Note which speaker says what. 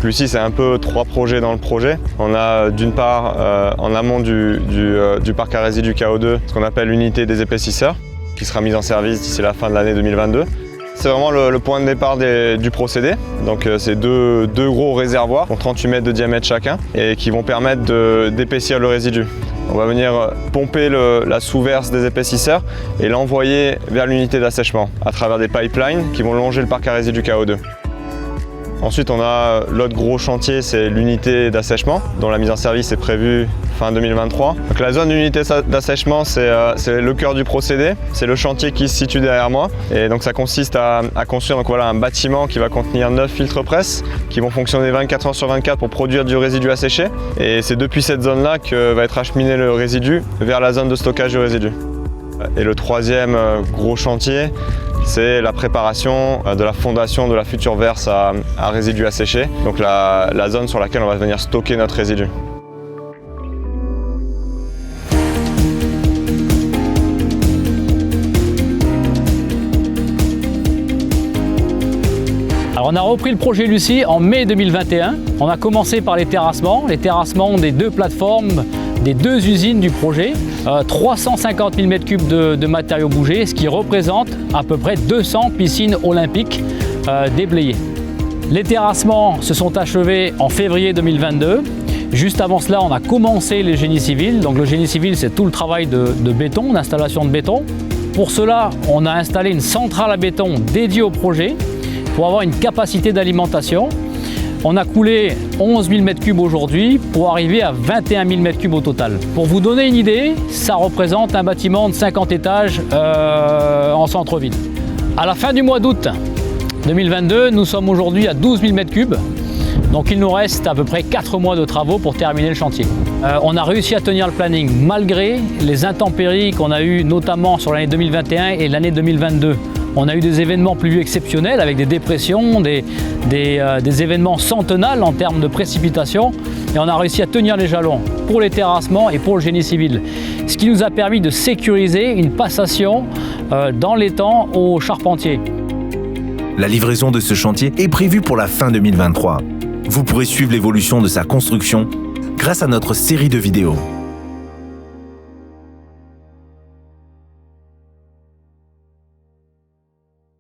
Speaker 1: Lucie, c'est un peu 3 projets dans le projet. On a d'une part, en amont du parc à résidus KO2, ce qu'on appelle l'unité des épaississeurs, qui sera mise en service d'ici la fin de l'année 2022. C'est vraiment le point de départ du procédé. Donc c'est deux gros réservoirs, 38 mètres de diamètre chacun, et qui vont permettre d'épaissir le résidu. On va venir pomper la sous-verse des épaississeurs et l'envoyer vers l'unité d'assèchement à travers des pipelines qui vont longer le parc à résidus KO2. Ensuite, on a l'autre gros chantier, c'est l'unité d'assèchement, dont la mise en service est prévue fin 2023. Donc, la zone d'unité d'assèchement, c'est le cœur du procédé. C'est le chantier qui se situe derrière moi. Et donc, ça consiste à construire un bâtiment qui va contenir 9 filtres presse qui vont fonctionner 24 heures sur 24 pour produire du résidu asséché. Et c'est depuis cette zone-là que va être acheminé le résidu vers la zone de stockage du résidu. Et le troisième gros chantier, c'est la préparation de la fondation de la future verse à résidus asséchés, donc la zone sur laquelle on va venir stocker notre résidu.
Speaker 2: Alors on a repris le projet Lucie en mai 2021. On a commencé par les terrassements des 2 plateformes, des 2 usines du projet. 350 000 m3 de matériaux bougés, ce qui représente à peu près 200 piscines olympiques déblayées. Les terrassements se sont achevés en février 2022. Juste avant cela, on a commencé les génies civils. Donc le génie civil, c'est tout le travail de béton, d'installation de béton. Pour cela, on a installé une centrale à béton dédiée au projet pour avoir une capacité d'alimentation. On a coulé 11 000 m3 aujourd'hui pour arriver à 21 000 m3 au total. Pour vous donner une idée, ça représente un bâtiment de 50 étages en centre-ville. À la fin du mois d'août 2022, nous sommes aujourd'hui à 12 000 m3. Donc il nous reste à peu près 4 mois de travaux pour terminer le chantier. On a réussi à tenir le planning malgré les intempéries qu'on a eues notamment sur l'année 2021 et l'année 2022. On a eu des événements pluvieux exceptionnels avec des dépressions, des événements centenales en termes de précipitations, et on a réussi à tenir les jalons pour les terrassements et pour le génie civil. Ce qui nous a permis de sécuriser une passation dans les temps aux charpentiers.
Speaker 3: La livraison de ce chantier est prévue pour la fin 2023. Vous pourrez suivre l'évolution de sa construction grâce à notre série de vidéos.